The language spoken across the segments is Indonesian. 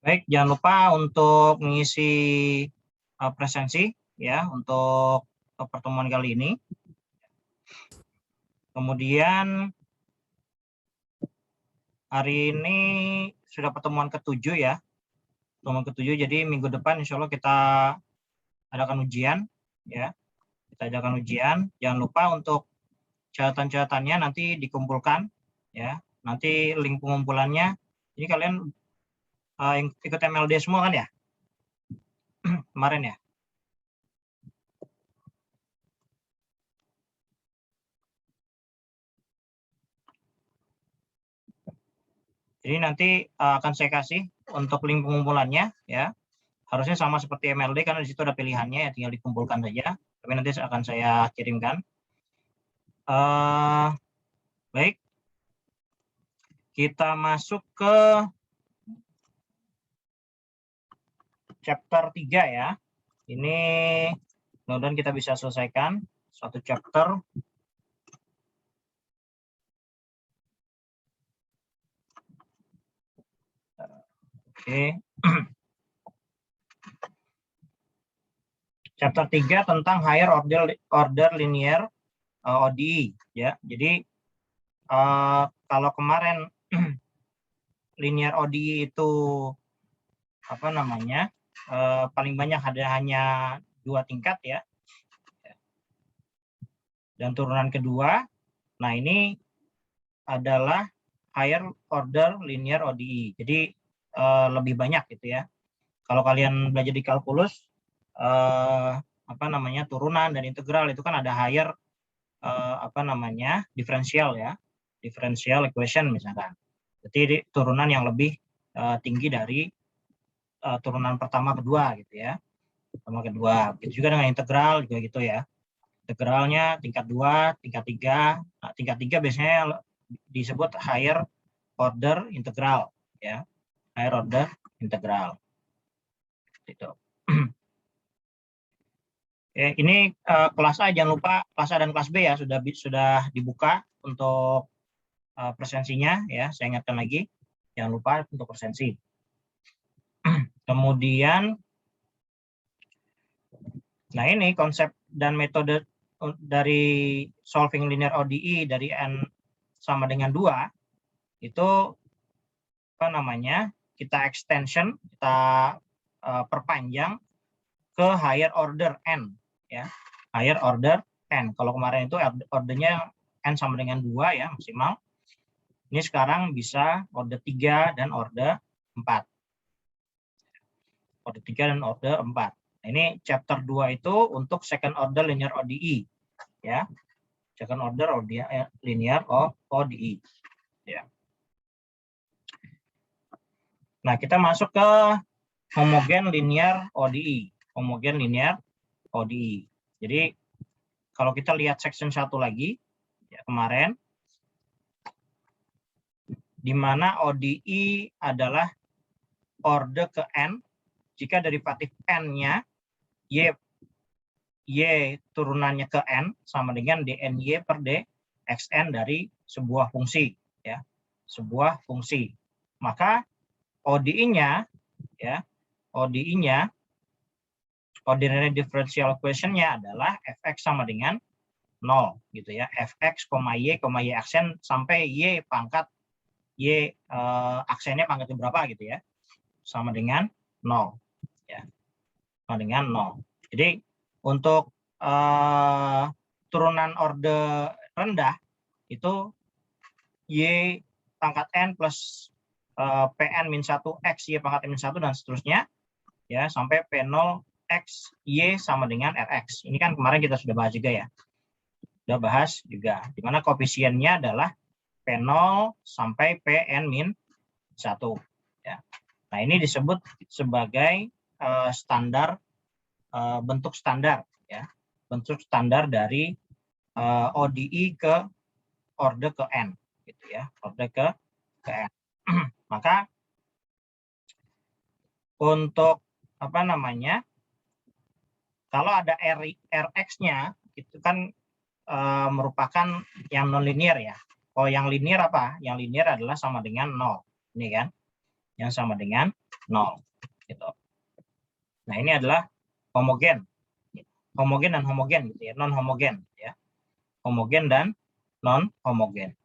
Baik, jangan lupa untuk mengisi presensi ya untuk pertemuan kali ini. Kemudian hari ini sudah pertemuan ke-7 ya. Pertemuan ke-7, jadi minggu depan insya Allah kita adakan ujian ya. Kita adakan ujian. Jangan lupa untuk catatan-catatannya nanti dikumpulkan ya. Nanti link pengumpulannya. Ini kalian ikut MLD semua kan ya? Kemarin ya. Jadi nanti akan saya kasih untuk link pengumpulannya ya. Harusnya sama seperti MLD karena di situ ada pilihannya ya, tinggal dikumpulkan saja. Tapi nanti akan saya kirimkan. Baik, kita masuk ke chapter 3 ya. Ini mudah-mudahan kita bisa selesaikan satu chapter. Oke. Chapter 3 tentang higher order linear ODE ya. Jadi kalau kemarin linear ODE itu apa namanya? Paling banyak ada hanya 2 tingkat ya. Dan turunan kedua, nah ini adalah higher order linear ODE. Jadi lebih banyak gitu ya. Kalau kalian belajar di kalkulus apa namanya turunan dan integral itu kan ada higher apa namanya diferensial ya, differential equation misalkan. Jadi turunan yang lebih tinggi dari turunan pertama kedua gitu ya. Pertama kedua. Begitu juga dengan integral juga gitu ya. Integralnya tingkat 2, tingkat 3. Nah, tingkat 3 biasanya disebut higher order integral ya. Higher order integral. Gitu. Oke, ini kelas A, jangan lupa kelas A dan kelas B ya sudah dibuka untuk presensinya ya. Saya ingatkan lagi, jangan lupa untuk presensi. Kemudian, nah ini konsep dan metode dari solving linear ODE dari n sama dengan 2 itu apa namanya? Kita extension, kita perpanjang ke higher order n ya. Higher order n. Kalau kemarin itu ordernya n sama dengan 2 ya maksimal. Ini sekarang bisa order 3 dan order 4. Order 3 dan order 4. Nah, ini chapter 2 itu untuk second order linear ODE ya. Second order linear ODE ya. Nah, kita masuk ke homogen linear ODE. Homogen linear ODE. Jadi kalau kita lihat section 1 lagi ya kemarin di mana ODE adalah order ke n jika derivatif n-nya y turunannya ke n sama dengan dny per dxn dari sebuah fungsi ya. Sebuah fungsi. Maka ODE-nya ya, ODE-nya ordinary differential equation-nya adalah fx sama dengan 0 gitu ya. Fx, y aksen sampai y pangkat y aksennya pangkatnya berapa gitu ya. Sama dengan 0 ya. Sama dengan 0. Jadi untuk turunan order rendah itu y pangkat n plus pn min 1 x y pangkat min 1 dan seterusnya ya sampai p0 x y sama dengan rx. Ini kan kemarin kita sudah bahas juga ya. Sudah bahas juga. Di mana koefisiennya adalah P0 sampai Pn min 1. Ya. Nah, ini disebut sebagai standar bentuk standar ya. Bentuk standar dari ODE ke order ke n gitu ya. Order ke n. Maka untuk apa namanya? Kalau ada Rx-nya itu kan merupakan yang non-linear ya. Oh, yang linear apa? Yang linear adalah sama dengan 0. Ini kan. Yang sama dengan 0. Gitu. Nah, ini adalah homogen. Homogen dan homogen, gitu ya. Non-homogen. Ya. Homogen dan non-homogen.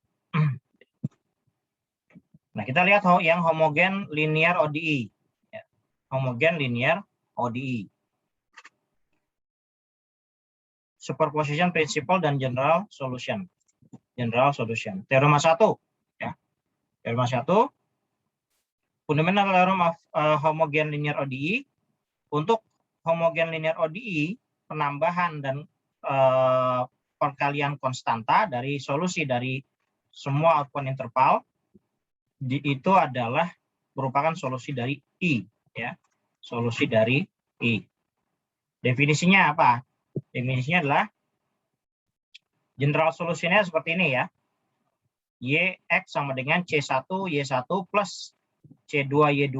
Nah, kita lihat yang homogen linear ODE. Ya. Homogen linear ODE. Superposition principle dan general solution. General solution. Teorema 1. Ya. Teorema 1. Fundamental theorem of homogen linear ODE. Untuk homogen linear ODE, penambahan dan perkalian konstanta dari solusi dari semua output interval itu adalah merupakan solusi dari I, ya. Solusi dari I. Definisinya apa? Definisinya adalah general solusinya seperti ini ya. Yx sama dengan C1 Y1 plus C2 Y2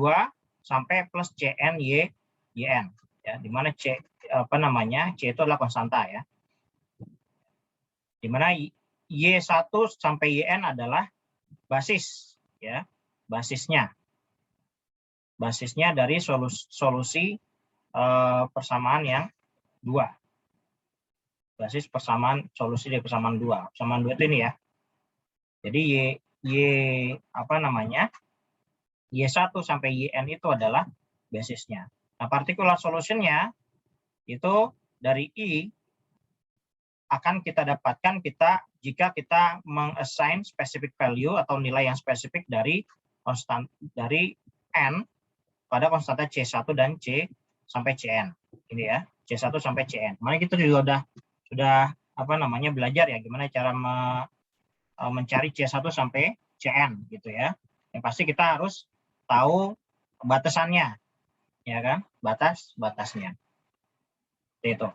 sampai plus Cn Yn, ya, di mana C itu adalah konstanta ya. Di mana Y1 sampai Yn adalah basis ya, basisnya dari solusi persamaan yang 2. Basis persamaan solusi dari persamaan 2. Persamaan 2 itu ini ya. Jadi Y1 sampai Yn itu adalah basisnya. Nah, particular solutionnya itu dari I akan kita dapatkan jika kita meng-assign specific value atau nilai yang spesifik dari N pada konstanta C1 dan C sampai Cn. Ini ya, C1 sampai Cn. Mana kita juga sudah belajar ya gimana cara mencari C1 sampai Cn gitu ya. Yang pasti kita harus tahu batasannya. Ya kan? Batasnya. Itu.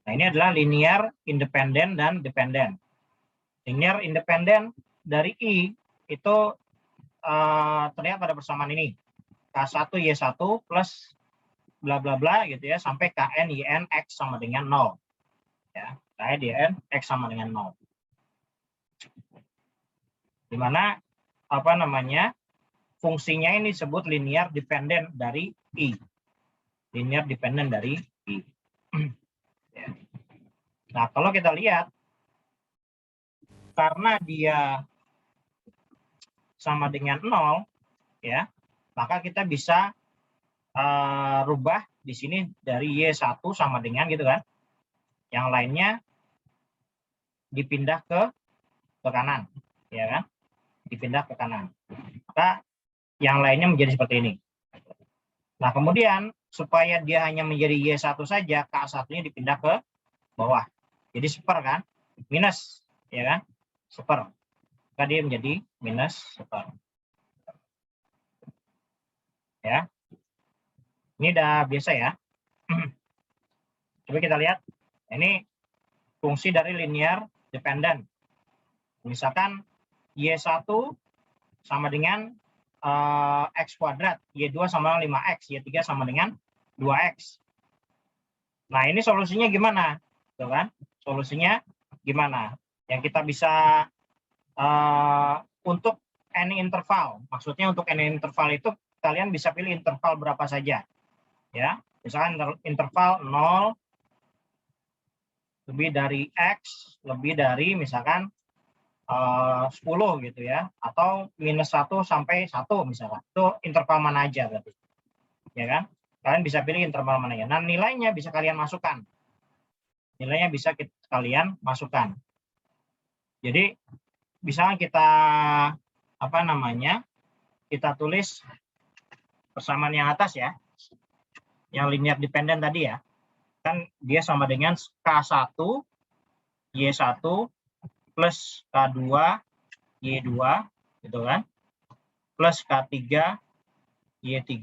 Nah, ini adalah linear independen dan dependen. Linear independen dari I itu terlihat pada persamaan ini. K1 Y1 plus bla bla bla gitu ya sampai Kn Yn X sama dengan 0. Ya, Kn Yn X sama dengan 0. Di mana fungsinya ini disebut linear dependen dari I. Linear dependen dari I. Nah, kalau kita lihat, karena dia sama dengan 0, ya, maka kita bisa rubah di sini dari Y1 sama dengan gitu kan. Yang lainnya dipindah ke kanan, ya kan? Dipindah ke kanan. Maka yang lainnya menjadi seperti ini. Nah, kemudian supaya dia hanya menjadi Y1 saja, K1-nya dipindah ke bawah. Jadi seper kan? Minus, ya kan? Seper. Maka dia menjadi minus seper. Ya. Ini udah biasa ya. Coba kita lihat. Ini fungsi dari linear dependent. Misalkan Y1 sama dengan X kuadrat, Y2 sama dengan 5X, Y3 sama dengan 2X. Nah, ini solusinya gimana? Tuh kan? Solusinya gimana? Yang kita bisa untuk any interval. Maksudnya untuk any interval itu kalian bisa pilih interval berapa saja. Ya, misalkan interval 0 lebih dari X, lebih dari misalkan 10 gitu ya, atau minus 1 sampai 1 misalkan. Itu interval mana aja berarti. Ya kan? Kalian bisa pilih interval mana ya. Nah, nilainya bisa kalian masukkan. Nilainya bisa kalian masukkan. Jadi misalnya kita kita tulis persamaan yang atas ya. Yang linear dependent tadi ya. Kan dia sama dengan K1 Y1 plus K2 Y2 gitu kan, plus K3 Y3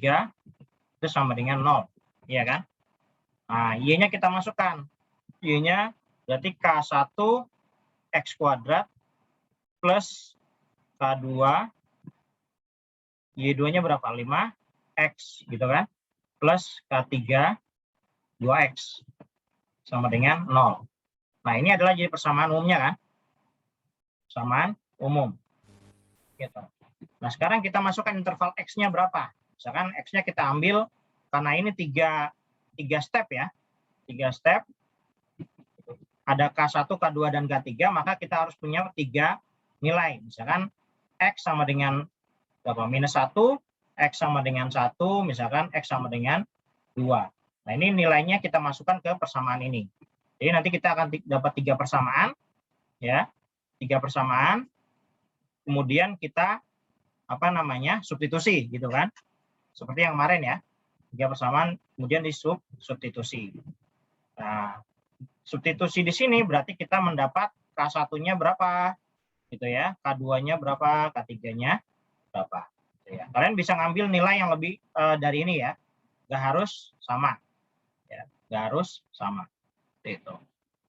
itu sama dengan 0, ya kan? Nah, Y-nya kita masukkan. Y-nya berarti K1 X kuadrat plus K2 Y2-nya berapa? 5X gitu kan? Plus K3 2X sama dengan 0. Nah, ini adalah jadi persamaan umumnya kan? Persamaan umum. Gitu. Nah, sekarang kita masukkan interval X-nya berapa? Misalkan X-nya kita ambil, karena ini tiga step ya. 3 step. Ada K1, K2, dan K3, maka kita harus punya 3 nilai. Misalkan X sama dengan berapa? -1, X sama dengan 1, misalkan X sama dengan 2. Nah, ini nilainya kita masukkan ke persamaan ini. Jadi nanti kita akan dapat 3 persamaan, ya, 3 persamaan. Kemudian kita substitusi, gitu kan? Seperti yang kemarin ya, 3 persamaan, kemudian disubstitusi. Nah, substitusi di sini berarti kita mendapat K1-nya berapa, gitu ya, K2-nya berapa, K3-nya berapa. Gitu ya. Kalian bisa ngambil nilai yang lebih dari ini ya, nggak harus sama, ya, nggak harus sama. Itu.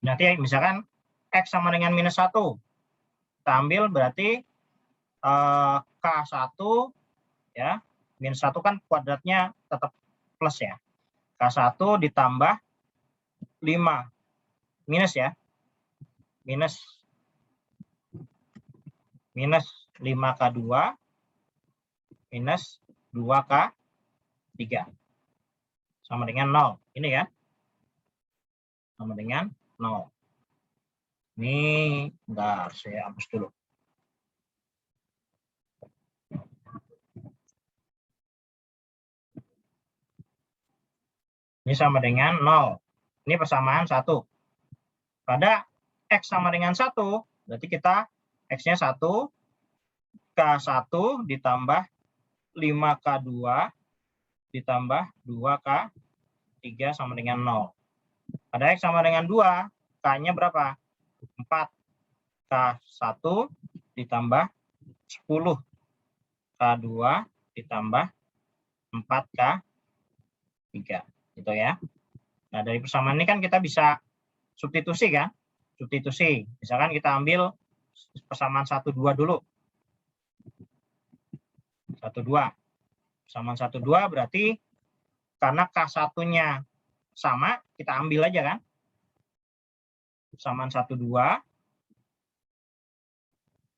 Nanti misalkan X sama dengan -1, kita ambil berarti K1 ya, -1 kan kuadratnya tetap plus ya, K1 ditambah 5 minus ya, minus 5K2 minus 2K3 sama dengan 0. Ini ya, sama dengan 0. Ini bentar, saya hapus dulu. Ini sama dengan 0. Ini persamaan 1. Pada X sama dengan 1, berarti kita X-nya 1, K1 ditambah 5K2 ditambah 2K3 sama dengan 0. Pada X sama dengan 2, K-nya berapa? 4. K1 ditambah 10. K2 ditambah 4K3. Gitu ya. Nah, dari persamaan ini kan kita bisa substitusi kan? Substitusi. Misalkan kita ambil persamaan 1, 2 dulu. 1, 2. Persamaan 1, 2 berarti karena K1-nya sama, kita ambil aja kan? Persamaan 1, 2.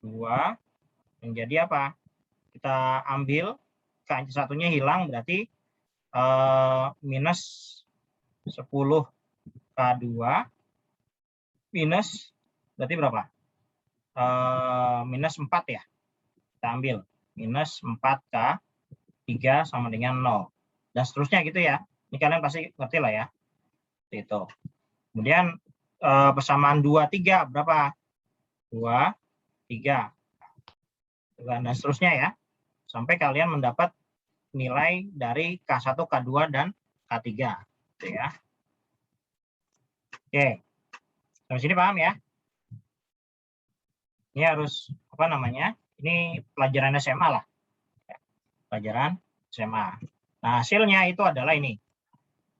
2 menjadi apa? Kita ambil, K1-nya hilang berarti minus 10 K2 minus berarti berapa? Minus 4 ya. Kita ambil minus 4K3 sama dengan 0. Dan seterusnya gitu ya. Ini kalian pasti ngerti lah ya. Itu. Kemudian persamaan 2, 3 berapa? 2, 3. Dan seterusnya ya. Sampai kalian mendapat nilai dari K1, K2, dan K3. Gitu ya. Oke. Sampai sini paham ya? Ini harus ini pelajaran SMA lah. Pelajaran SMA. Nah, hasilnya itu adalah ini.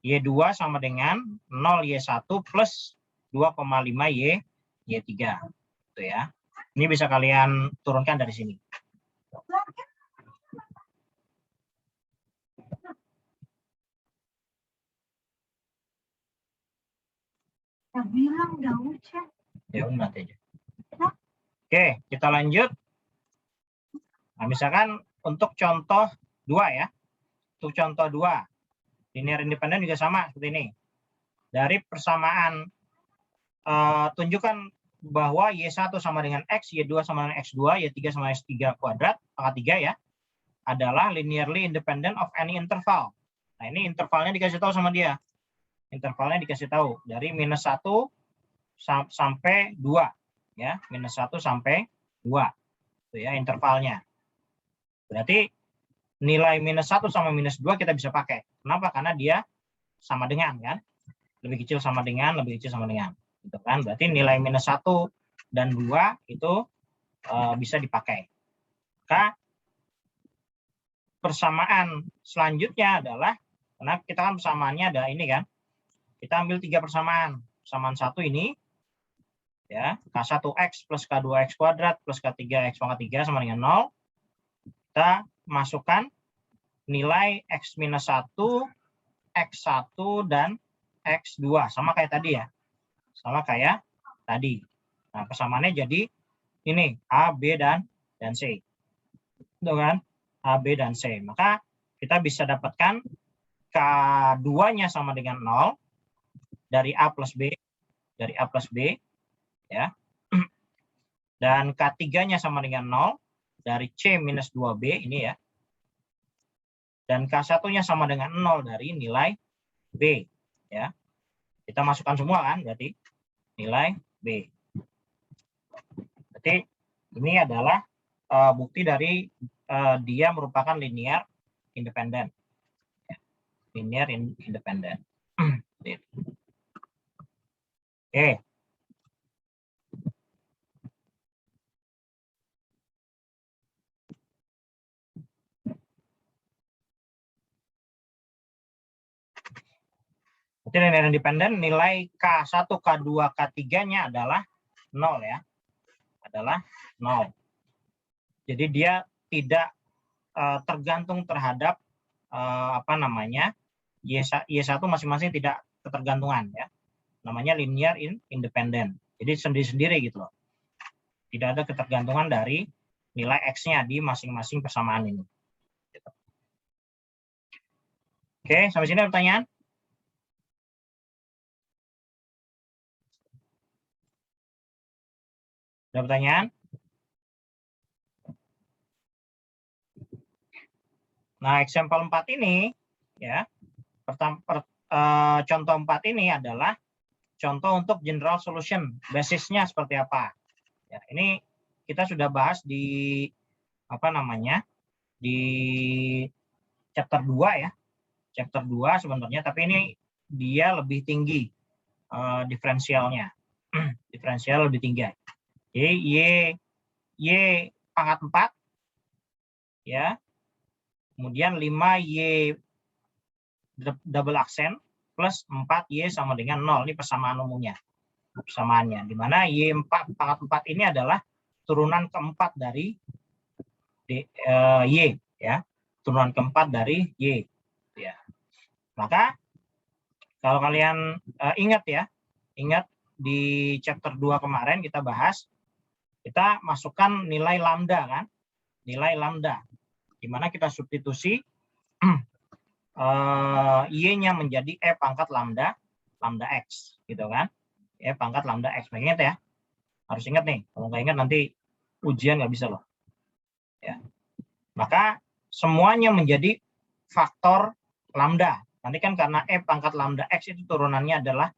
Y2 sama dengan 0Y1 plus 2,5Y3. Gitu ya. Ini bisa kalian turunkan dari sini. Ya udah nanti aja. Oke, kita lanjut. Nah, misalkan untuk contoh 2 ya. Untuk contoh 2. Linear independen juga sama seperti ini. Dari persamaan tunjukkan bahwa Y1 sama dengan X, Y2 sama dengan X2, Y3 sama dengan X3 kuadrat, pangkat 3 ya, adalah linearly independent of any interval. Nah, ini intervalnya dikasih tahu sama dia. Intervalnya dikasih tahu dari -1 sampai 2. Ya, -1 sampai 2. Itu ya intervalnya. Berarti nilai -1 sama -2 kita bisa pakai. Kenapa? Karena dia sama dengan kan. Lebih kecil sama dengan, lebih kecil sama dengan. Gitu kan? Berarti nilai -1 dan 2 itu bisa dipakai. Maka persamaan selanjutnya adalah, karena kita kan persamaannya ada ini kan. Kita ambil 3 persamaan. Persamaan 1 ini ya, K1X plus K2X kuadrat plus K3X pangkat 3 sama dengan 0. Kita masukkan nilai X-1, X1, dan X2. Sama kayak tadi ya. Sama kayak tadi. Nah, persamaannya jadi ini A, B, dan C. Itu kan? A, B, dan C. Maka kita bisa dapatkan K2-nya sama dengan 0 dari A plus B, ya. Dan K3-nya sama dengan 0 dari C minus 2B ini ya. Dan K1-nya sama dengan 0 dari nilai B, ya. Kita masukkan semua kan berarti nilai B. Berarti ini adalah bukti dari dia merupakan linear independen. Linear independen. Oke. Berarti linear independen nilai K1, K2, K3-nya adalah 0 ya. Adalah 0. Jadi dia tidak tergantung terhadap Y1 masing-masing tidak ketergantungan ya. Namanya linear independen. Jadi sendiri-sendiri gitu loh. Tidak ada ketergantungan dari nilai X-nya di masing-masing persamaan ini. Gitu. Oke, sampai sini ada pertanyaan? Ada pertanyaan? Nah, example 4 ini ya. Contoh 4 ini adalah contoh untuk general solution. Basisnya seperti apa? Ya, ini kita sudah bahas di di chapter 2 ya. Chapter 2 sebenarnya, tapi ini dia lebih tinggi diferensialnya. Diferensial lebih tinggi. Jadi Y pangkat 4 ya. Kemudian 5Y double aksen plus 4Y sama dengan 0. Ini persamaan umumnya. Persamaannya. Di mana Y4 pangkat 4 ini adalah turunan keempat dari Y ya. Turunan keempat dari Y ya. Maka kalau kalian ingat di chapter 2 kemarin kita bahas, kita masukkan nilai lambda kan, nilai lambda, di mana kita substitusi Y-nya menjadi E pangkat lambda X, gitu kan, E pangkat lambda X. Ingat ya, harus ingat nih, kalau nggak ingat nanti ujian nggak bisa loh. Ya. Maka semuanya menjadi faktor lambda. Nanti kan karena E pangkat lambda X itu turunannya adalah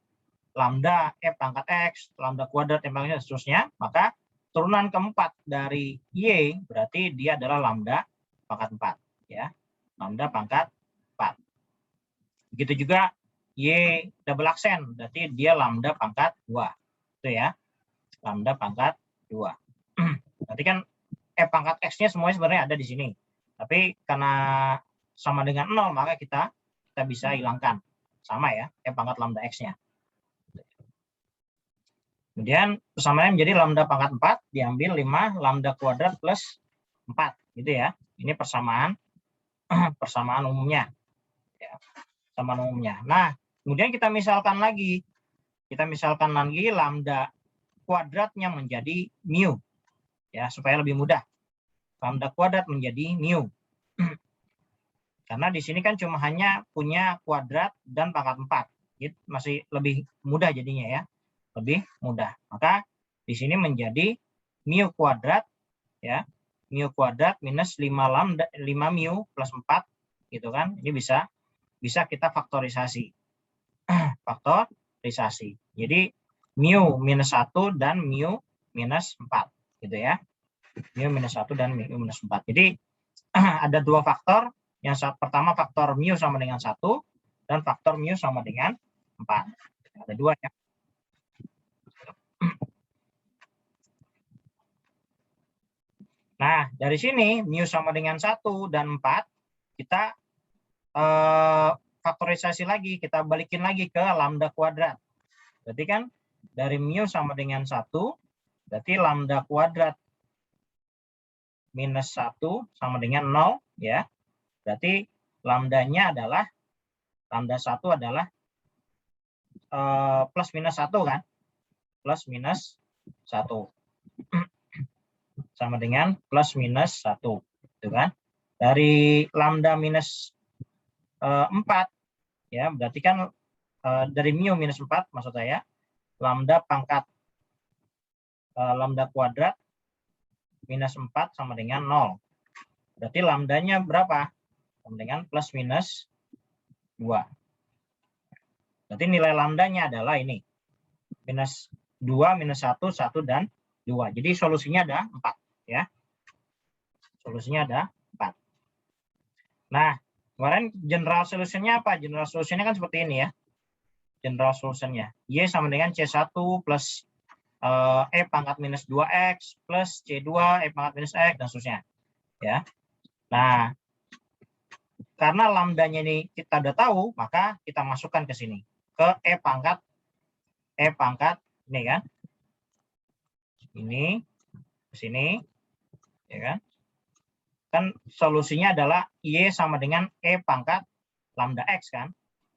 lambda E pangkat X, lambda kuadrat, dan seterusnya, maka turunan keempat dari Y berarti dia adalah lambda pangkat 4 ya. Lambda pangkat 4. Begitu juga Y double aksen berarti dia lambda pangkat 2. Itu ya. Lambda pangkat 2. Berarti kan E pangkat X-nya semuanya sebenarnya ada di sini. Tapi karena sama dengan 0 maka kita bisa hilangkan. Sama ya, E pangkat lambda X-nya. Kemudian persamaannya menjadi lambda pangkat 4 diambil 5 lambda kuadrat plus 4 gitu ya. Ini persamaan umumnya. Ya, persamaan umumnya. Nah, kemudian kita misalkan lagi lambda kuadratnya menjadi mu. Ya, supaya lebih mudah. Lambda kuadrat menjadi mu. Karena di sini kan cuma hanya punya kuadrat dan pangkat 4. Gitu, masih lebih mudah jadinya ya. Lebih mudah. Maka di sini menjadi mu kuadrat ya. Mu kuadrat minus 5 mu plus 4 gitu kan. Ini bisa kita faktorisasi. Faktorisasi. Jadi mu minus 1 dan mu minus 4 gitu ya. Mu minus 1 dan mu minus 4. Jadi ada dua faktor. Yang pertama faktor mu sama dengan 1 dan faktor mu sama dengan 4. Ada dua ya. Nah, dari sini mu sama dengan 1 dan 4, kita faktorisasi lagi, kita balikin lagi ke lambda kuadrat. Berarti kan dari mu sama dengan 1, berarti lambda kuadrat minus 1 sama dengan 0 ya. Berarti lambdanya adalah lambda 1 adalah plus minus 1 kan. Plus minus 1. Sama dengan plus minus 1. Gitu kan. Dari lambda minus 4, ya, berarti kan dari mu minus 4, maksud saya, lambda pangkat lambda kuadrat minus 4 sama dengan 0. Berarti lambdanya berapa? Sama dengan plus minus 2. Berarti nilai lambdanya adalah ini. Minus 2, minus 1, 1, dan 2. Jadi solusinya ada 4. Ya. Solusinya ada 4. Nah, kemarin general solutionnya apa? General solutionnya kan seperti ini ya. General solutionnya. Y sama dengan C1 plus E pangkat minus 2X plus C2 E pangkat minus X dan seterusnya. Ya. Nah, karena lambdanya ini kita udah tahu, maka kita masukkan ke sini. Ke E pangkat ini kan. Ini ke sini, ya kan? Kan solusinya adalah Y sama dengan E pangkat lambda X kan.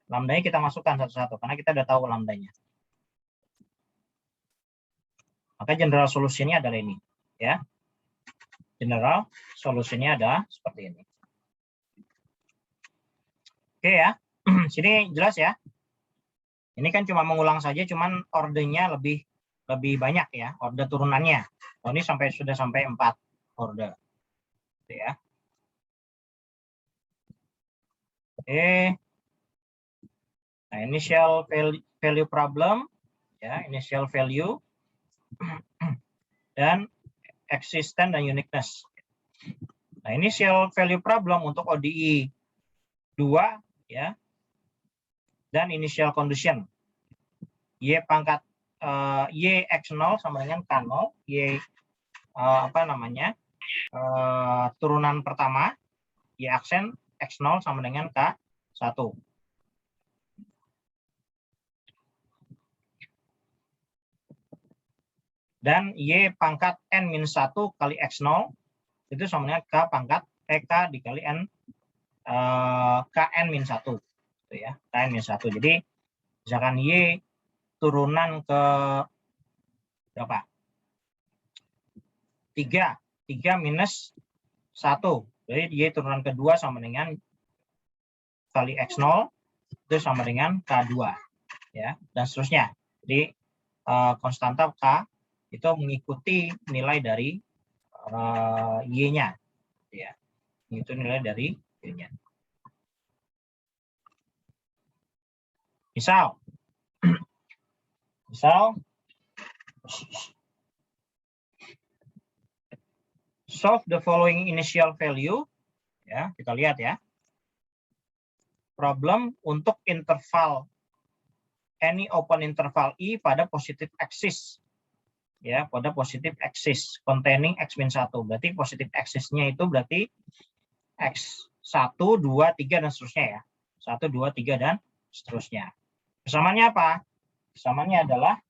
Lambdanya kita masukkan satu-satu karena kita udah tahu lambdanya. Maka general solusinya adalah ini, ya. General solusinya ada seperti ini. Oke ya, sini jelas ya. Ini kan cuma mengulang saja, cuman ordernya lebih banyak ya, order turunannya. Oh, ini sudah sampai 4 order. Oke ya. Oke. Nah, initial value problem, ya, initial value dan existence dan uniqueness. Nah, initial value problem untuk ODI 2, ya, dan initial condition Y pangkat Y X0 sama dengan K0, Y turunan pertama, Y aksen X0 sama dengan K1. Dan Y pangkat N-1 kali X0 itu sama dengan K pangkat K dikali N KN-1. Gitu ya, KN-1. Jadi misalkan Y turunan ke berapa? 3 minus 1. Jadi Y turunan kedua sama dengan kali X0 itu sama dengan K2. Ya, dan seterusnya. Jadi konstanta K itu mengikuti nilai dari Y-nya. Ya. Itu nilai dari Y-nya. Misal solve the following initial value. Ya, kita lihat ya. Problem untuk interval any open interval I pada positive axis. Ya, pada positive axis containing X-1. Berarti positive axis-nya itu berarti X1, 2, 3 dan seterusnya ya. 1, 2, 3 dan seterusnya. Persamaannya apa? Persamaannya adalah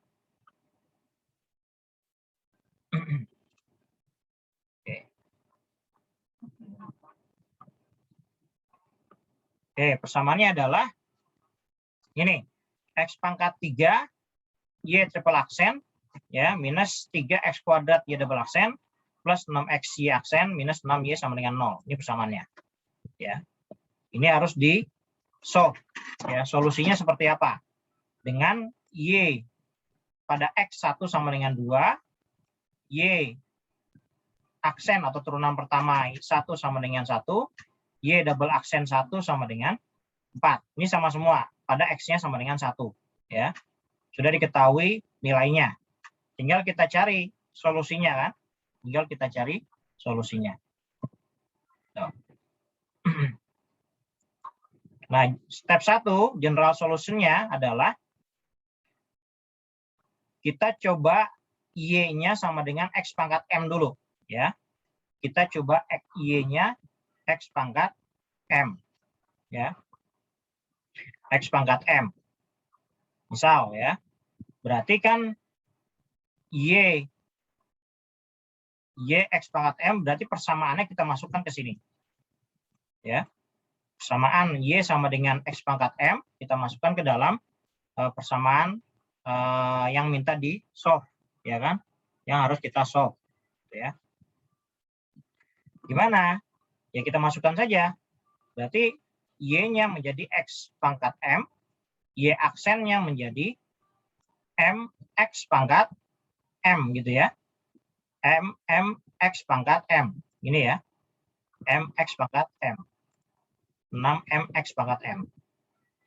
persamaannya adalah ini. X pangkat 3 Y triple aksen ya minus 3X kuadrat Y double aksen plus 6X Y aksen minus 6Y sama dengan 0. Ini persamaannya. Ya. Ini harus di solve. Ya, solusinya seperti apa? Dengan Y pada X1 sama dengan 2, Y aksen atau turunan pertama 1 sama dengan 1, Y double aksen 1 sama dengan 4. Ini sama semua. Pada X-nya sama dengan 1. Ya. Sudah diketahui nilainya. Tinggal kita cari solusinya kan. Tinggal kita cari solusinya. Nah, step 1, general solution-nya adalah kita coba Y-nya sama dengan X pangkat M dulu. Ya. Kita coba Y-nya X pangkat M. Ya. X pangkat M. Misal ya. Berarti kan Y X pangkat M berarti persamaannya kita masukkan ke sini. Ya. Persamaan Y sama dengan X pangkat M kita masukkan ke dalam persamaan yang minta di solve, ya kan? Yang harus kita solve, ya. Gimana? Ya kita masukkan saja. Berarti Y-nya menjadi X pangkat M, Y aksennya menjadi M X pangkat M gitu ya. M X pangkat M. Ini ya. M X pangkat M. 6M X pangkat M.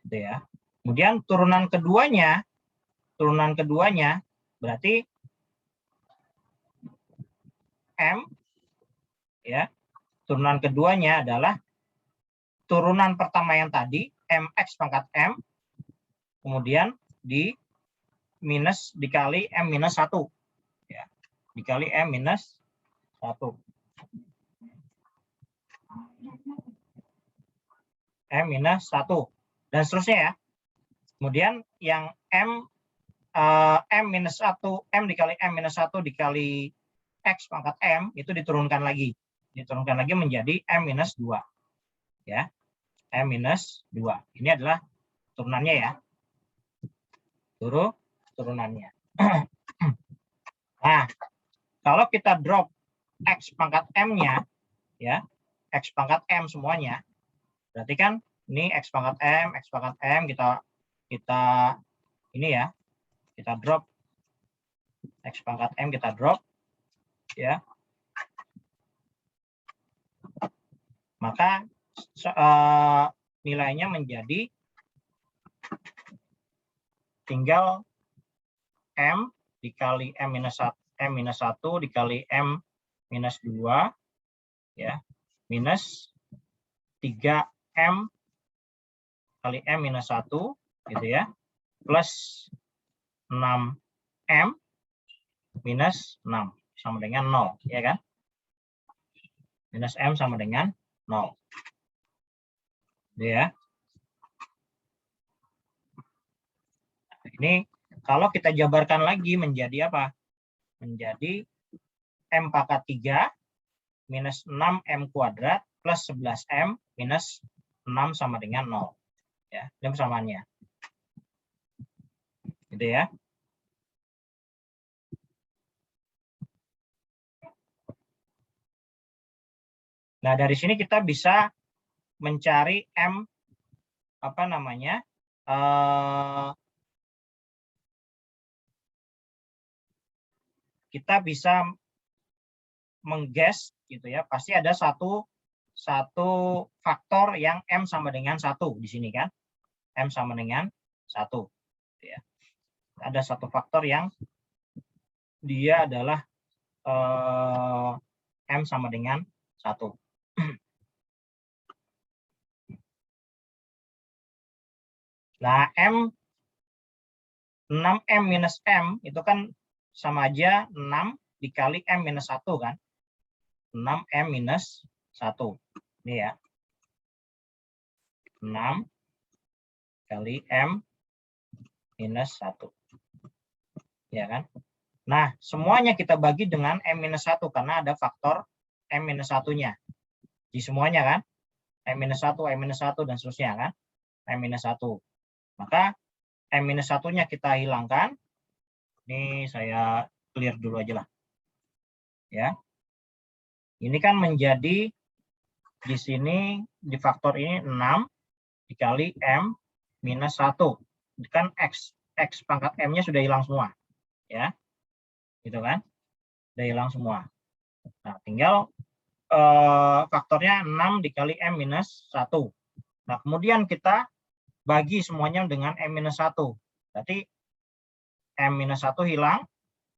Gitu ya. Kemudian turunan keduanya berarti M ya. Turunan keduanya adalah turunan pertama yang tadi MX pangkat M, kemudian di minus dikali M minus 1 ya. Dikali M minus 1. M minus 1 dan seterusnya ya. Kemudian yang M minus 1, M dikali M minus 1 dikali X pangkat M itu diturunkan lagi. Diturunkan lagi menjadi M minus 2. Ya. M minus 2. Ini adalah turunannya ya. Turunannya. Nah, kalau kita drop X pangkat M-nya, ya, X pangkat M semuanya, berarti kan ini X pangkat M kita ini ya, kita drop X pangkat M kita drop, ya. Maka nilainya menjadi tinggal M dikali M minus 1 dikali M minus 2 ya minus 3M kali M minus 1 gitu ya plus 6M minus 6 sama dengan 0 ya kan, minus M sama dengan 0 gitu ya. Ini kalau kita jabarkan lagi menjadi apa? Menjadi M pangkat 3 minus 6M kuadrat plus 11M minus 6 sama dengan 0. Ya, ini persamaannya. Gitu ya. Nah, dari sini kita bisa mencari M apa namanya? Kita bisa mengguess gitu ya, pasti ada satu faktor yang M sama dengan 1 di sini kan. M sama dengan 1 ya. Ada satu faktor yang dia adalah M sama dengan 1. Nah, 6M minus M itu kan sama aja 6 dikali M minus 1 kan. 6M minus 1. Ini ya. 6 kali M minus 1. Ya kan? Nah, semuanya kita bagi dengan M minus 1 karena ada faktor M minus 1-nya. Di semuanya kan. M minus 1, M minus 1 dan seterusnya kan. M minus 1. Maka M minus 1-nya kita hilangkan. Ini saya clear dulu aja lah. Ya. Ini kan menjadi di sini di faktor ini 6 dikali M minus 1. Kan X pangkat M-nya sudah hilang semua. Ya. Gitu kan? Sudah hilang semua. Nah, tinggal faktornya 6 dikali M minus 1. Nah, kemudian kita bagi semuanya dengan M minus 1. Berarti M minus 1 hilang,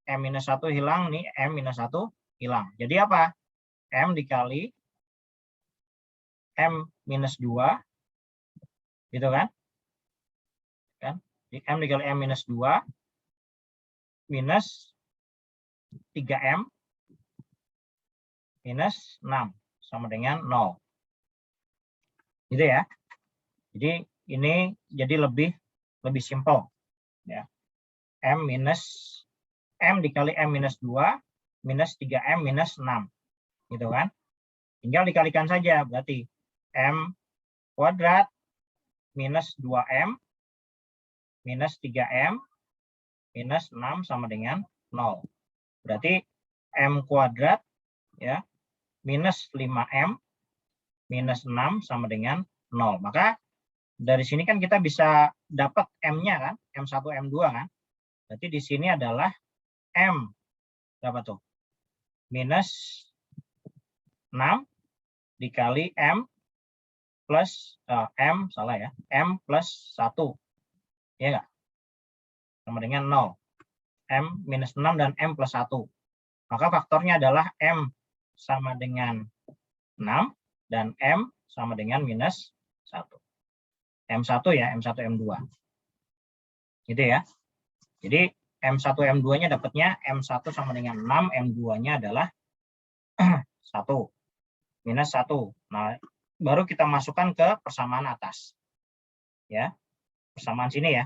M minus 1 hilang, nih M minus 1 hilang. Jadi apa? M dikali M minus 2, gitu kan? M dikali M minus 2, minus 3M, minus 6, sama dengan 0. Gitu ya. Jadi ini jadi lebih simpel. Ya. M dikali M minus 2, minus 3M minus 6. Gitu kan? Tinggal dikalikan saja, berarti M kuadrat minus 2M minus 3M minus 6 sama dengan 0. Berarti M kuadrat ya minus 5M minus 6 sama dengan 0. Maka dari sini kan kita bisa dapat M-nya kan, M1, M2 kan. Berarti di sini adalah M berapa tuh? Minus 6 dikali M plus M, salah ya, M plus 1. Ya enggak? Sama dengan 0. M minus 6 dan M plus 1. Maka faktornya adalah M sama dengan 6 dan M sama dengan minus 1. M1 ya, M1, M2. Gitu ya. Jadi M1, M2-nya dapatnya M1 sama dengan 6, M2-nya adalah 1. Minus 1. Nah, baru kita masukkan ke persamaan atas. Ya. Persamaan sini ya.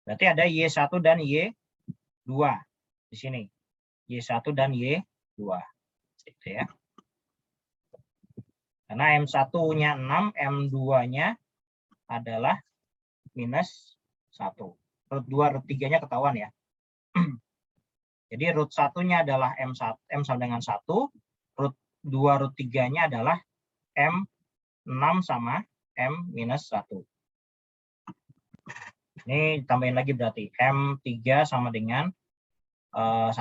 Berarti ada Y1 dan Y2 di sini. Y1 dan Y2. Gitu ya. Karena M1-nya 6, M2-nya adalah minus 1. Root 2, root 3-nya ketahuan ya. Jadi root 1-nya adalah M1, M sama dengan 1. Root 2, root 3-nya adalah M6 sama M minus 1. Ini tambahin lagi berarti M3 sama dengan 1.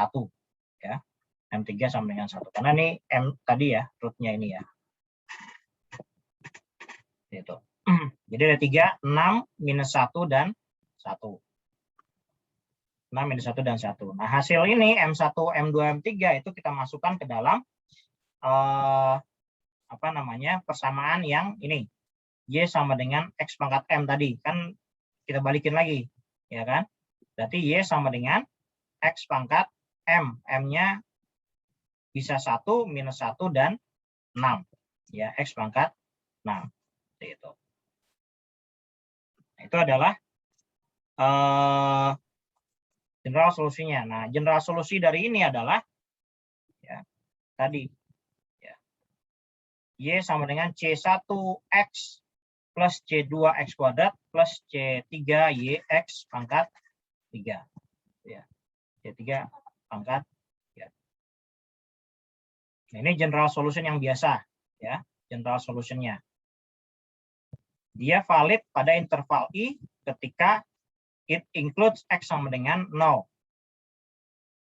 Ya. M3 sama dengan 1. Karena ini M tadi ya, rootnya ini ya. Gitu. Jadi ada 3, 6, minus 1, dan 1. 6, minus 1, dan 1. Nah, hasil ini M1, M2, M3 itu kita masukkan ke dalam persamaan yang ini. Y sama dengan X pangkat M tadi. Kan kita balikin lagi. Ya kan? Berarti Y sama dengan X pangkat M. M-nya bisa 1, minus 1, dan 6. Ya, X pangkat 6. Itu. Itu adalah general solusinya. Nah, general solusi dari ini adalah ya, tadi ya, Y sama dengan C1X plus C2X kuadrat plus C3YX pangkat 3. Ya, C3 pangkat 3. Nah, ini general solution yang biasa. Ya, general solutionnya. Dia valid pada interval I ketika it includes X sama dengan 0.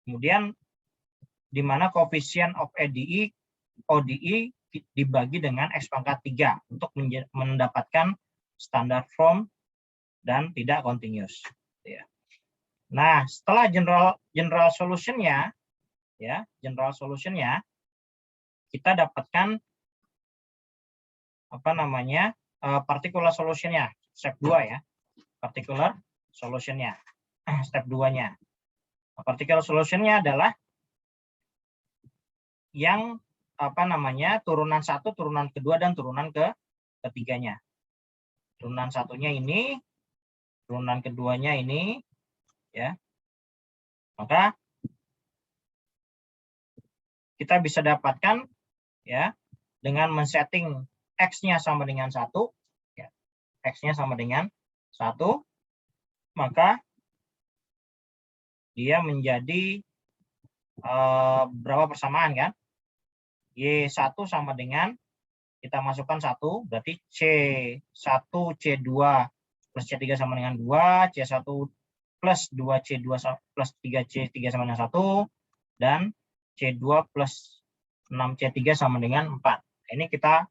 Kemudian di mana koefisien of ODE dibagi dengan X pangkat 3 untuk mendapatkan standard form dan tidak continuous. Ya. Nah, setelah general solution-nya, ya, general solution-nya, kita dapatkan particular solution-nya, step 2 ya. Particular solution-nya, step 2-nya. Particular solution-nya adalah yang turunan 1, turunan kedua, dan turunan ketiganya. Turunan satunya ini, turunan keduanya ini, ya. Maka kita bisa dapatkan ya dengan men-setting X-nya sama dengan 1, ya. X-nya sama dengan 1, maka dia menjadi berapa persamaan kan? Y1 sama dengan, kita masukkan 1, berarti C1, C2 plus C3 sama dengan 2, C1 plus 2C2 plus 3C3 sama dengan 1, dan C2 plus 6C3 sama dengan 4. Ini kita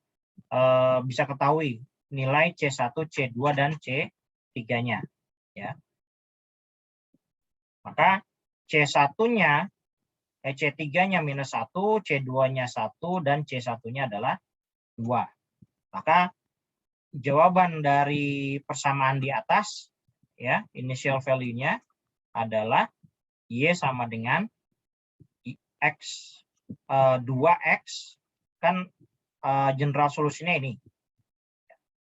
bisa ketahui nilai C1, C2, dan C3-nya. Ya. Maka C1-nya, C3-nya minus 1, C2-nya 1, dan C1-nya adalah 2. Maka jawaban dari persamaan di atas, ya, initial value-nya adalah Y sama dengan X 2X, kan general solusinya ini.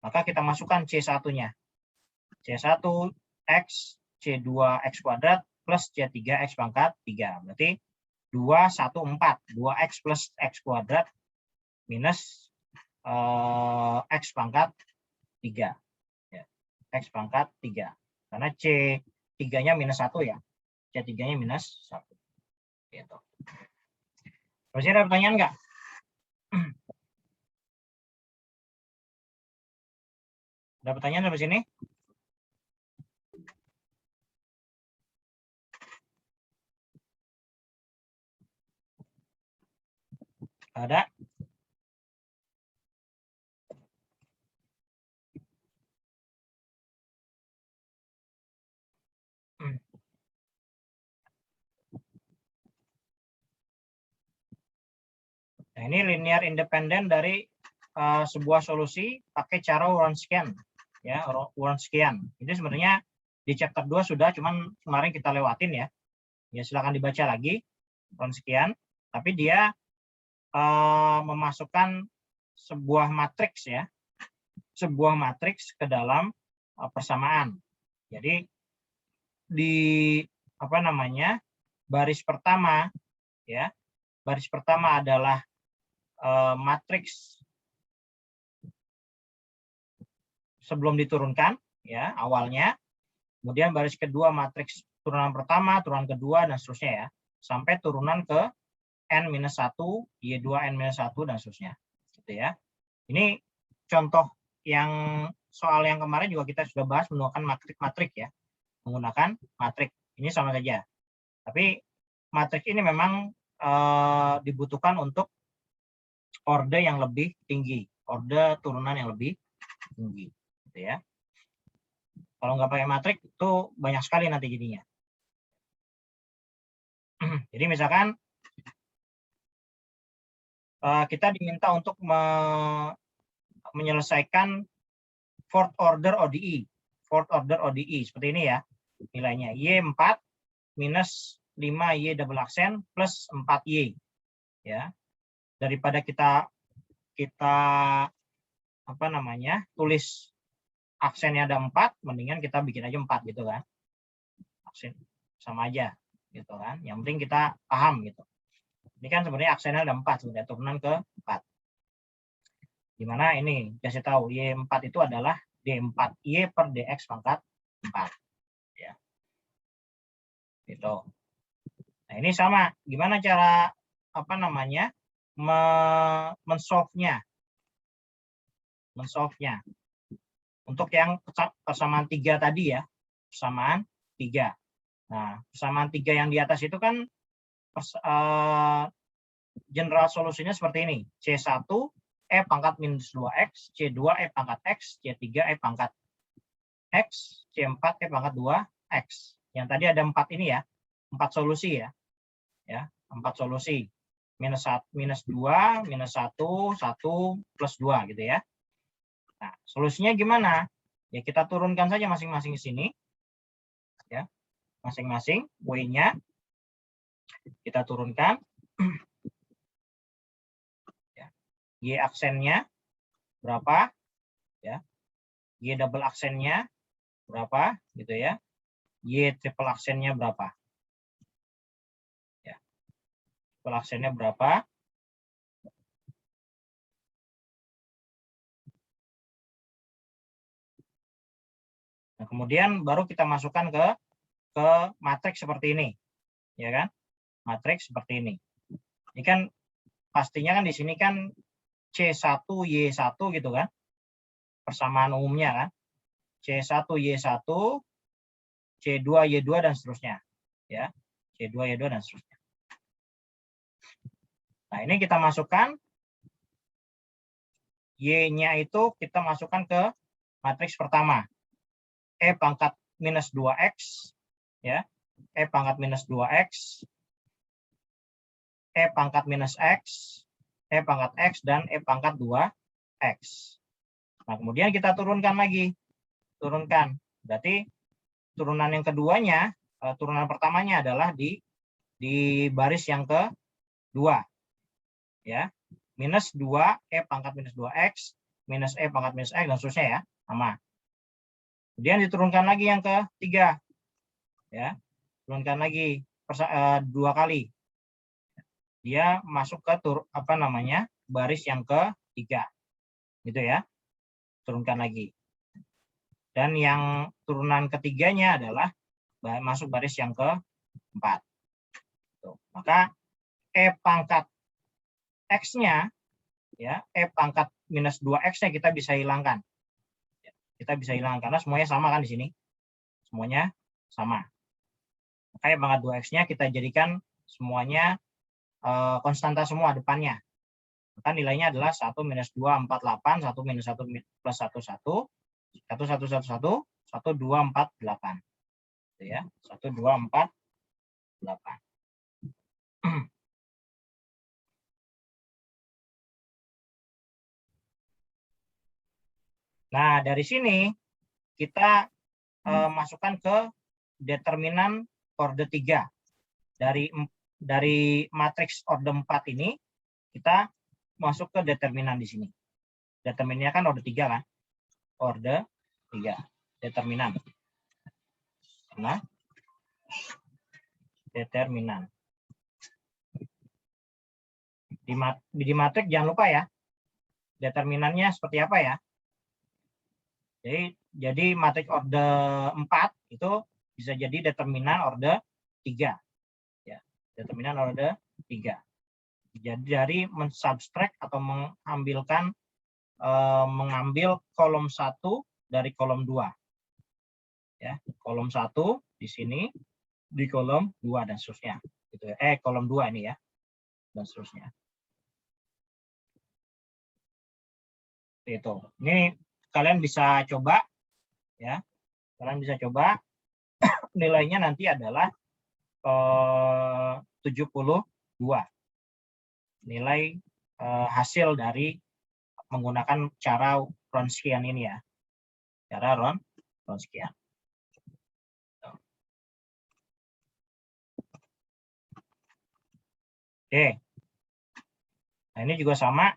Maka kita masukkan C1-nya. C1X, C2X kuadrat plus C3X pangkat 3. Berarti 2, 1, 4. 2X plus X kuadrat minus X pangkat 3. Ya. X pangkat 3. Karena C3-nya minus 1 ya. C3-nya minus 1. Gitu. Masih ada pertanyaan nggak? Ada pertanyaan sampai sini? Ada? Nah, ini linear independen dari sebuah solusi pakai cara Wronskian, ya, Wronskian. Ini sebenarnya di chapter 2 sudah, cuman kemarin kita lewatin ya. Ya silakan dibaca lagi Wronskian. Tapi dia memasukkan sebuah matriks ya, sebuah matriks ke dalam persamaan. Jadi di apa namanya baris pertama ya, baris pertama adalah matriks sebelum diturunkan ya awalnya, kemudian baris kedua matriks turunan pertama, turunan kedua dan seterusnya ya, sampai turunan ke n-1, y2 n-1 dan seterusnya gitu ya. Ini contoh yang soal yang kemarin juga kita sudah bahas menggunakan matrik ya, menggunakan matrik ini sama saja, tapi matrik ini memang dibutuhkan untuk orde yang lebih tinggi, orde turunan yang lebih tinggi gitu ya. Kalau nggak pakai matrik itu banyak sekali nanti jadinya. Jadi misalkan kita diminta untuk menyelesaikan fourth order ODE. Fourth order ODE seperti ini ya. Nilainya Y4 minus 5Y double aksen plus 4Y. Ya. Daripada kita apa namanya? Tulis aksennya ada 4, mendingan kita bikin aja 4 gitu kan. Aksen sama aja gitu kan. Yang penting kita paham gitu. Ini kan sebenarnya aksennya ada 4, sudah turunan ke 4. Dimana ini kasih tahu Y4 itu adalah D4Y per DX pangkat 4. Ya. Gitu. Nah, ini sama. Gimana cara apa namanya? Men-solve-nya. Men-solve-nya. Untuk yang persamaan 3 tadi ya. Persamaan 3. Nah, persamaan 3 yang di atas itu kan general solusinya seperti ini. C1 E pangkat minus 2X, C2 E pangkat X, C3 E pangkat X, C4 E pangkat 2X. Yang tadi ada 4 ini ya, 4 solusi ya. Ya, 4 solusi. Minus 2, minus 1, 1, plus 2 gitu ya. Nah, solusinya gimana? Ya kita turunkan saja masing-masing di sini. Ya, masing-masing W-nya kita turunkan. Y aksennya berapa ya, Y double aksennya berapa gitu ya, Y triple aksennya berapa ya, triple aksennya berapa. Nah, kemudian baru kita masukkan ke matriks seperti ini ya kan, matriks seperti ini. Ini kan pastinya kan di sini kan C1 Y1 gitu kan, persamaan umumnya kan, C1 Y1, C2 Y2 dan seterusnya ya, C2 Y2 dan seterusnya. Nah, ini kita masukkan Y-nya itu kita masukkan ke matriks pertama. E pangkat minus 2X ya, E pangkat minus 2X, E pangkat minus X, E pangkat X dan E pangkat 2X. Nah, kemudian kita turunkan lagi. Turunkan. Berarti turunan yang keduanya, turunan pertamanya adalah di baris yang kedua. Ya. Minus 2 E pangkat minus 2X, minus E pangkat minus X dan seterusnya ya. Sama. Kemudian diturunkan lagi yang ketiga. Ya. Turunkan lagi 2 kali. Dia masuk ke apa namanya? Baris yang ketiga. Gitu ya. Turunkan lagi. Dan yang turunan ketiganya adalah masuk baris yang keempat. Maka E pangkat X-nya ya, E pangkat minus 2X-nya kita bisa hilangkan. kita bisa hilangkan karena semuanya sama kan di sini. Semuanya sama. Makanya pangkat 2x-nya kita jadikan semuanya konstanta semua depannya. Maka nilainya adalah 1 minus 2, 4, 8, 1 minus 1 plus 1, 1, 1, 1, 1, 1, 1, 2, 4, 8. Itu ya, 1, 2, 4, 8. Nah, dari sini kita masukkan ke determinan orde 3. Dari matriks orde 4 ini, kita masuk ke determinan di sini. Determinannya kan orde 3 kan? Orde 3. Determinan. Nah, determinan. Di matriks jangan lupa ya, determinannya seperti apa ya. Jadi matriks orde 4 itu bisa jadi determinan orde 3. Ya, determinan orde 3. Jadi dari mensubtract atau mengambil kolom 1 dari kolom 2. Ya, kolom 1 di sini, di kolom 2 dan seterusnya. Gitu ya. Kolom 2 ini ya. Dan seterusnya. Itu. Ini kalian bisa coba ya. Kalian bisa coba nilainya nanti adalah 72. Nilai hasil dari menggunakan cara Wronskian ini ya. Cara Wronskian. Oke. Nah, ini juga sama.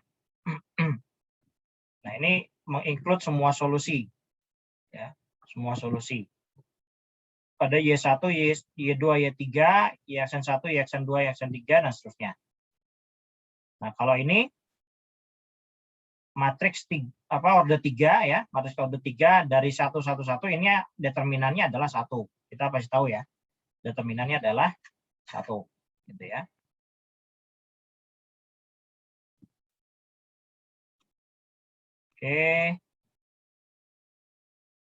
Nah, ini menginclude semua solusi. Ya, semua solusi. Pada Y1, Y2, Y3, Y1, Y2, Y3, dan seterusnya. Nah, kalau ini matriks orde 3 ya, matriks orde 3 dari 1, 1, 1 ini determinannya adalah 1. Kita pasti tahu ya. Determinannya adalah 1 gitu ya. Oke.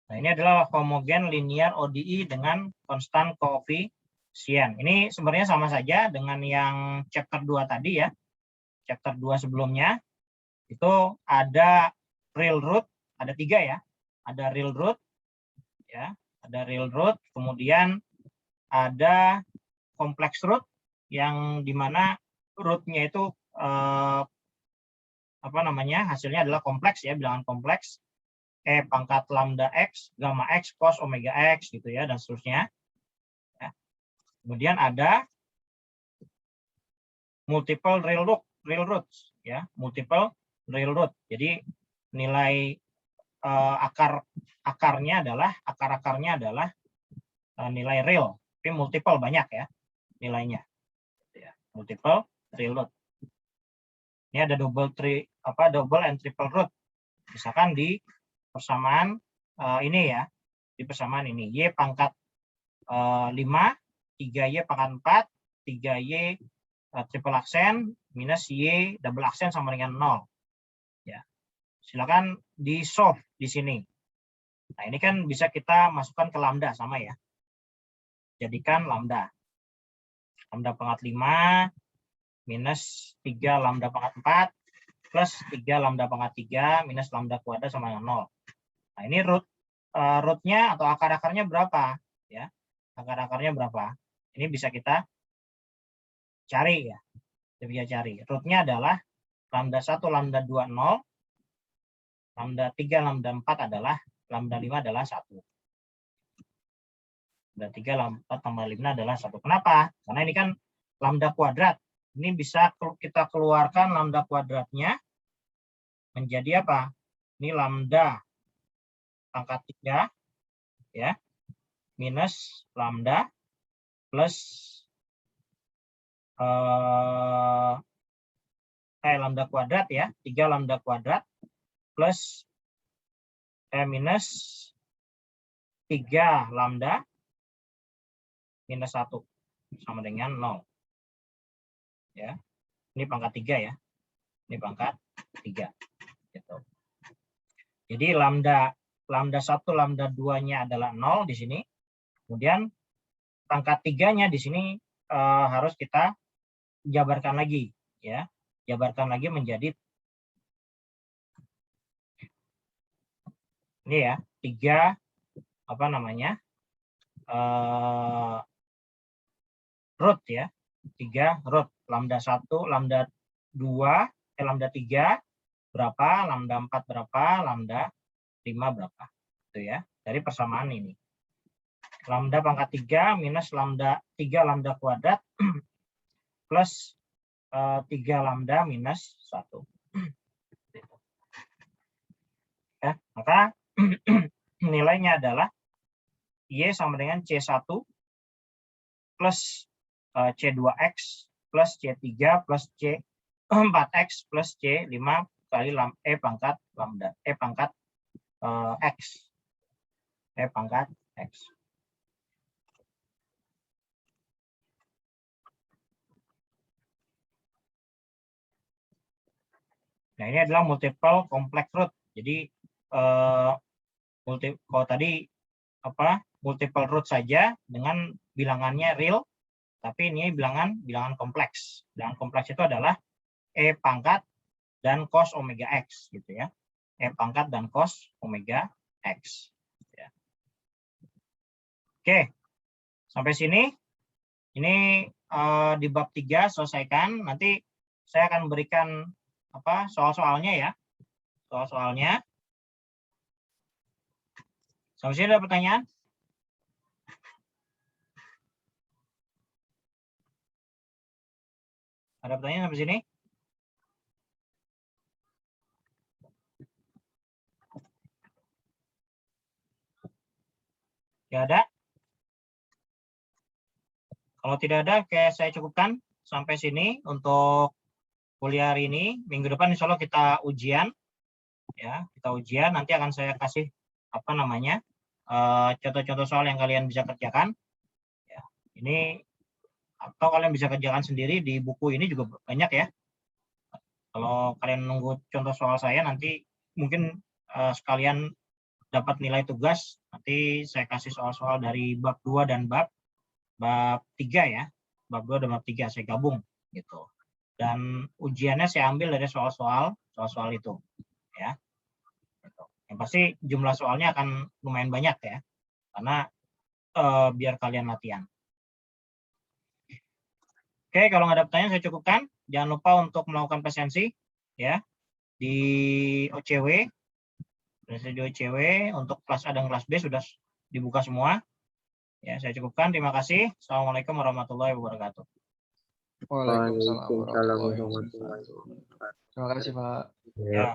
Nah, ini adalah homogen linear ODE dengan konstan koefisien. Ini sebenarnya sama saja dengan yang chapter 2 tadi ya. Chapter 2 sebelumnya itu ada real root, ada 3 ya. Ada real root ya, ada real root, kemudian ada kompleks root yang dimana rootnya itu hasilnya adalah kompleks ya, bilangan kompleks. Pangkat lambda x, gamma x, cos omega x gitu ya, dan seterusnya. Ya. Kemudian ada multiple real roots ya, multiple real root. Jadi nilai akar-akarnya adalah nilai real, tapi multiple banyak ya nilainya. Ya, multiple real root. Ini ada double and triple root. Misalkan di persamaan ini ya, di persamaan ini y pangkat 5, 3y pangkat 4, 3y triple aksen minus y double aksen sama dengan 0. Ya. Silakan di solve di sini. Nah, ini kan bisa kita masukkan ke lambda sama ya. Jadikan lambda. Lambda pangkat 5 minus 3 lambda pangkat 4 plus 3 lambda pangkat 3 minus lambda kuadrat sama dengan 0. Nah, ini rootnya atau akar-akarnya berapa ya? Akar-akarnya berapa? Ini bisa kita cari ya. Kita bisa cari. Rootnya adalah lambda 1, lambda 2, 0. Lambda 3, lambda 4 adalah, lambda 5 adalah 1. Lambda 3, lambda 4 tambah 5 adalah 1. Kenapa? Karena ini kan lambda kuadrat. Ini bisa kita keluarkan lambda kuadratnya menjadi apa? Ini lambda pangkat 3 ya, minus lambda plus lambda kuadrat ya, 3 lambda kuadrat plus minus 3 lambda minus 1 sama dengan 0. Ya. Ini pangkat 3 ya. Ini pangkat 3. Gitu. Jadi lambda lambda 1, lambda 2-nya adalah 0 di sini. Kemudian pangkat 3-nya di sini harus kita jabarkan lagi, ya. Jabarkan lagi menjadi ini ya, 3 apa namanya? Root ya. 3 root, lambda 1, lambda 2, lambda 3 berapa, lambda 4 berapa, lambda 5 berapa. Itu ya, dari persamaan ini. Lambda pangkat 3 minus lambda 3 lambda kuadrat plus 3 lambda minus 1. Ya, maka nilainya adalah Y sama dengan C1 plus C2X plus C3 plus C4X plus C5 kali E pangkat lambda, E pangkat X. E pangkat X. Nah, ini adalah multiple complex root. Jadi kalau tadi multiple root saja dengan bilangannya real, tapi ini bilangan kompleks. Bilangan kompleks itu adalah E pangkat dan cos omega X gitu ya. E pangkat dan cos omega X. Ya. Oke, sampai sini. Ini di bab 3 selesaikan. Nanti saya akan berikan soal-soalnya ya. Soal-soalnya. Sampai sini ada pertanyaan? Ada pertanyaan sampai sini? Tidak ada? Kalau tidak ada, saya cukupkan sampai sini untuk kuliah hari ini. Minggu depan insya Allah kita ujian. Ya, kita ujian. Nanti akan saya kasih contoh-contoh soal yang kalian bisa kerjakan. Ya, ini atau kalian bisa kerjakan sendiri di buku ini juga banyak ya. Kalau kalian nunggu contoh soal saya, nanti mungkin sekalian dapat nilai tugas. Nanti saya kasih soal-soal dari bab 2 dan bab 3 ya. Bab 2 dan bab 3 saya gabung gitu. Dan ujiannya saya ambil dari soal-soal itu ya. Yang pasti jumlah soalnya akan lumayan banyak ya. Karena biar kalian latihan. Oke, kalau nggak ada pertanyaan saya cukupkan. Jangan lupa untuk melakukan presensi ya di OCW. Presensi di OCW untuk kelas A dan kelas B sudah dibuka semua. Ya, saya cukupkan. Terima kasih. Assalamualaikum warahmatullahi wabarakatuh. Waalaikumsalam warahmatullahi wabarakatuh. Terima kasih, Pak. Ya.